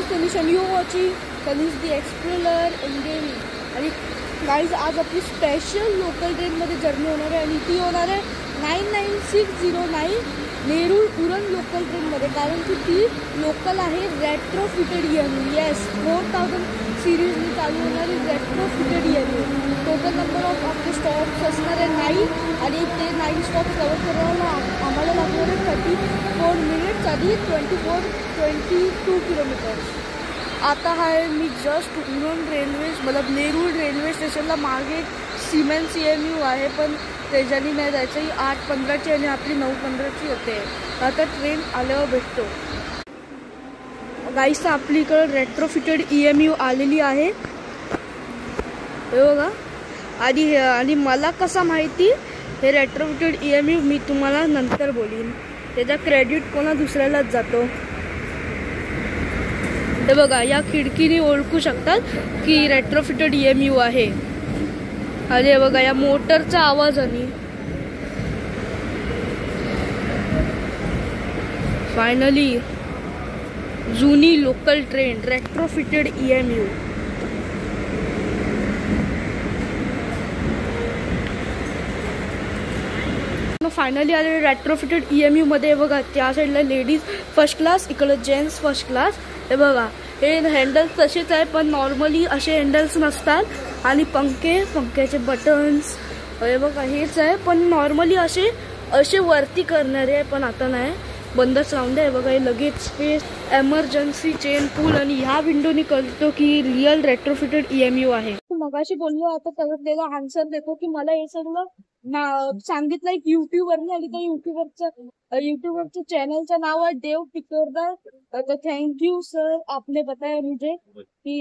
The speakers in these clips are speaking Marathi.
Tanish and you're watching Tanish the Explorer in gaming. आणि गाईज आज आपली स्पेशल लोकल ट्रेनमध्ये जर्नी होणार आहे आणि ती होणार आहे 99609 नेरूळ उरण लोकल ट्रेनमध्ये, कारण की ती लोकल आहे रेट्रोफिटेड EMU. येस, 4000 सिरीजनी चालू होणारी retrofitted EMU. Total number of आपले स्टॉप्स असणार आहे 9 आणि ते 9 स्टॉप्स कवर करायला आम्हाला लागणार आहे 34 मिनिट्स आणि 22 किलोमीटर्स. आता आहे मी जस्ट उरण रेल्वे मतलब नेरूळ रेल्वे स्टेशनला. मागे सिमेंस EMU आहे, पण त्याच्यानी नाही जायचं. ही 8:15ची आणि आपली 9:15ची होते. आता ट्रेन आल्यावर भेटतो. गाईस आपली इकडं रेट्रोफिटेड EMU आलेली आहे हे बघा. आणि मला कसं माहिती हे रेट्रोफिटेड EMU मी तुम्हाला नंतर बोलीन. त्याचा क्रेडिट कोणा दुसऱ्यालाच जातो. हे बघा, या खिडकीने ओळखू शकतात की रेट्रोफिटेड EMU आहे. अरे बघा, या मोटरचा आवाज आणि फायनली जुनी local train retrofitted EMU. Finally आले रेट्रोफिटेड EMU मध्ये. बघा, त्या साईडला लेडीज फर्स्ट क्लास, इकडे जेंट्स फर्स्ट क्लास. हे बघा, हे हँडल्स तसेच आहे, पण नॉर्मली असे हँडल्स नसतात. आणि पंख्याचे बटन्स हे बघा हेच आहे, पण नॉर्मली असे वरती करणारे आहे, पण आता नाही, बंदच राहून द्या. बघा, हे लगेच स्पेस एमर्जन्सी चेन पूल आणि ह्या विंडोनी कळतो की रिअल रेट्रोफिटेड EMU आहे. मगाशी बोललो, आता त्याला आन्सर देतो की मला हे सगळं सांगितलं एक युट्यूबवरने. आणि त्या युट्यूबवरचं चॅनलचं नाव आहे देव पिकोरदार. तो थैंक यू सर, आपने बताया मुझे कि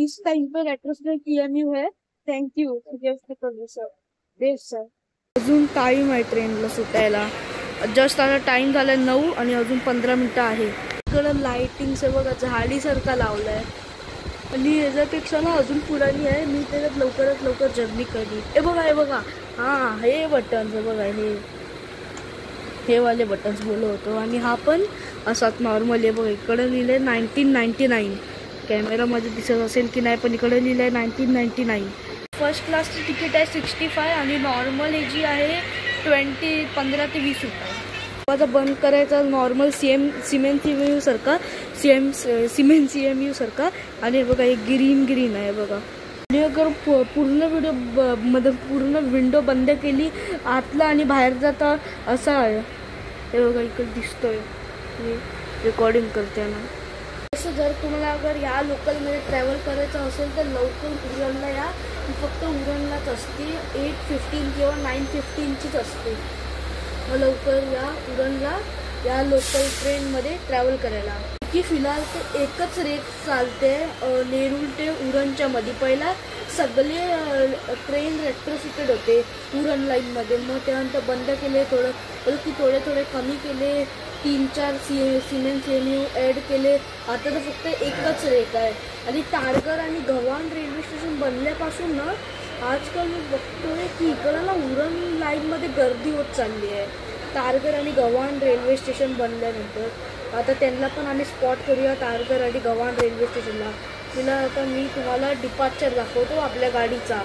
इस टाइम पे रेट्रोफिटेड EMU है. Thank you sir, Dev sir. अजून टाइम आहे ट्रेनला सुटायला. जस्ट आता टाइम झालाय 9 आणि अजून 15 मिनिटं आहे. इकडं लाइटिंग्स आहे बघा, झाडीसारखा लावलाय. आणि ह्याच्यापेक्षा ना अजून पुराणी आहे. मी त्याच्यात लवकरात लवकर जर्नी करी. हे बघा हां, हे बटन्स आहे बघा, हे वाले बटन्स बोललो होतो. आणि हा पण असाच नॉर्मल आहे बघा. इकडे लिहिलंय 1999. कॅमेरामध्ये दिसत असेल की नाही, पण इकडे लिहिलंय 1999. फर्स्ट क्लासची तिकीट आहे 65 आणि नॉर्मल हे जी आहे 15 ते 20 रुपये. आता बंद करायचा नॉर्मल सिमेंट EMU सारखा. आणि बघा, हे ग्रीन आहे बघा. आणि अगर पूर्ण विंडो बंद केली आतला आणि बाहेर जाता असा आहे. हे बघा, इकडे दिसतोय रेकॉर्डिंग करताना. असं जर तुम्हाला अगर या लोकलमध्ये ट्रॅव्हल करायचं असेल तर लवकर उरणला या. फक्त उरणलाच असते, 8:15 किंवा 9:15चीच असते. मग लवकर या उरणला, या लोकल ट्रेनमध्ये ट्रॅव्हल करायला. की फिलहाल तर एकच रेट चालते नेरूळ ते उरणच्या मध्ये. पहिला सगळे ट्रेन रेट्रोफिटेड होते उरण लाईनमध्ये, मग त्यानंतर बंद केले, थोडे कमी केले, 3-4 सिमेंट EMU ॲड केले. आता तर फक्त एकच रेट आहे. आणि तारघर आणि गव्हाण रेल्वे स्टेशन बनल्यापासून ना आजकाल मी बघतोय की इकडं ना उरण लाईनमध्ये गर्दी होत चालली आहे. तारघर आणि गव्हाण रेल्वे स्टेशन बनल्यानंतर आता त्यांना पण आम्ही स्पॉट करूया, तारघर आणि गव्हाण रेल्वे स्टेशनला. तिला आता मी तुम्हाला डिपार्चर दाखवतो आपल्या गाडीचा.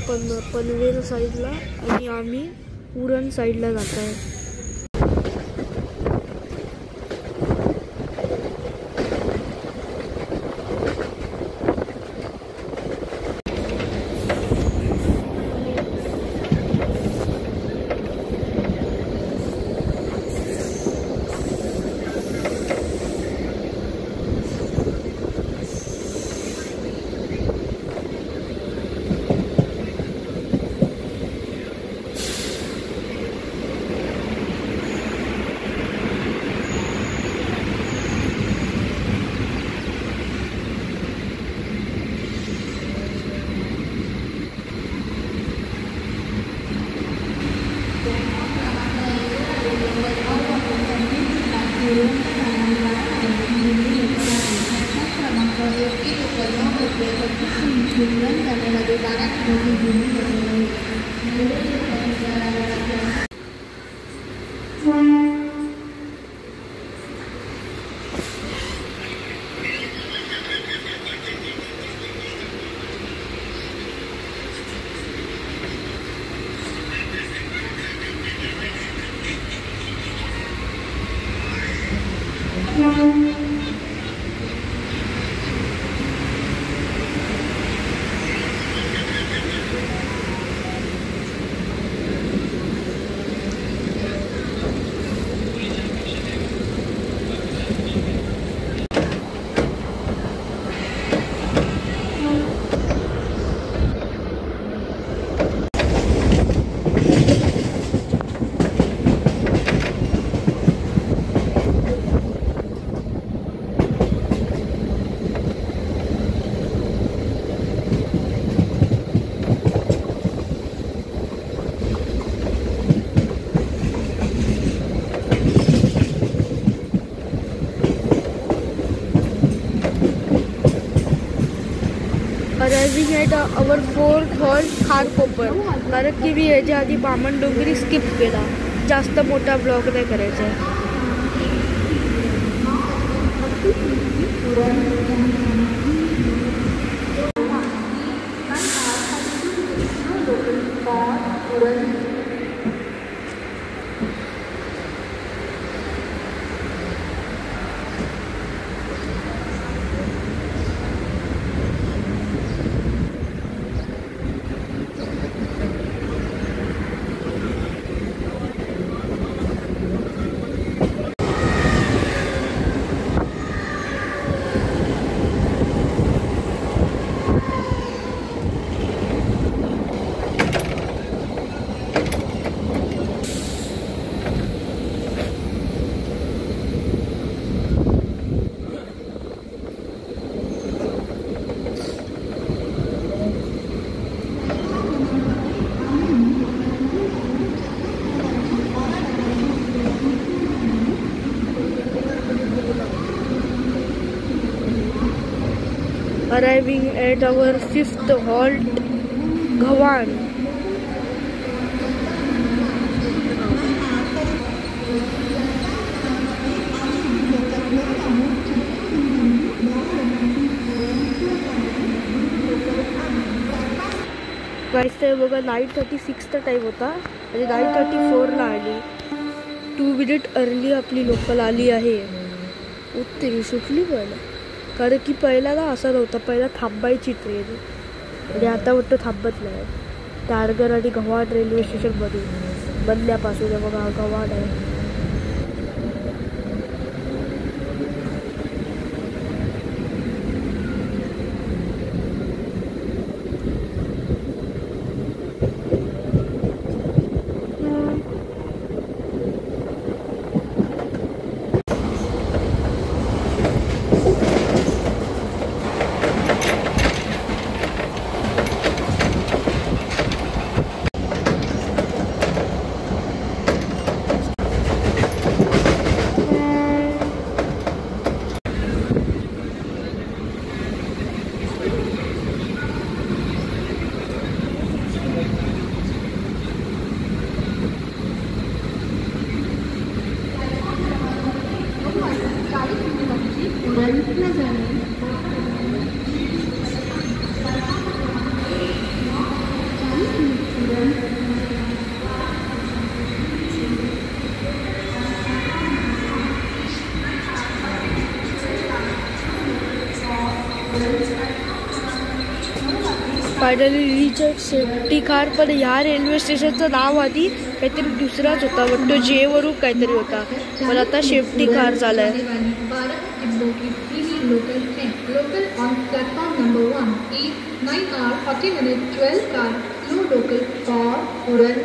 पनवेल साईडला आणि आम्ही उरण साईडला जात आहे. Arriving at our fourth halt Kharkopar. कारण की मी याच्या आधी बामणडोंगरी स्किप केला, जास्त मोठा ब्लॉग नाही करायचा आहे. Arriving at our fifth halt, Ghawan. Guys ते बघा 9:36चा टाइम होता आणि 9:34ला आली. 2 मिनिट अर्ली आपली लोकल आली आहे. उत्तरी सुटली पण, कारण की पहिला ना असं नव्हतं, पहिला थांबायची ट्रेन आणि आता वाटतं थांबत नाही. तारघर आणि गव्हाण रेल्वे स्टेशनमध्ये बनल्यापासून बघा गव्हाण आहे. Finally reach safety car. पण ह्या रेल्वे स्टेशनचं नाव आधी काहीतरी दुसराच होता, बट तो जे वरून काहीतरी होता, पण आता सेफ्टी कार झालाय. Local on platform number 1 is 9 hours 40 minutes 12 car no local for Uran.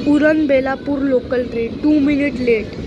Uran Belapur local train 2 minutes late.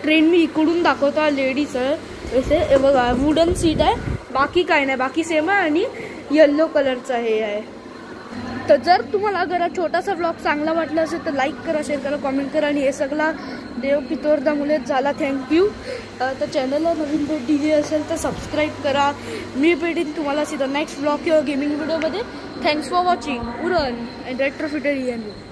Train मी इकडून दाखवतो. लेडीज आहे बघा, वुडन सीट आहे, बाकी काय नाही, बाकी सेम आहे आणि येल्लो कलरचा हे आहे. तर जर तुम्हाला अगर छोटासा ब्लॉग चांगला वाटला असेल तर लाईक करा, शेअर करा, कमेंट करा. आणि हे सगळा देव पितोरदामुळेच झाला, थँक्यू. तर चॅनलला नवीन भेट दिली असेल तर सबस्क्राईब करा. मी भेटेन तुम्हाला सीधा नेक्स्ट ब्लॉग किंवा गेमिंग व्हिडिओमध्ये. Thanks for watching Uran and retrofitted EMU.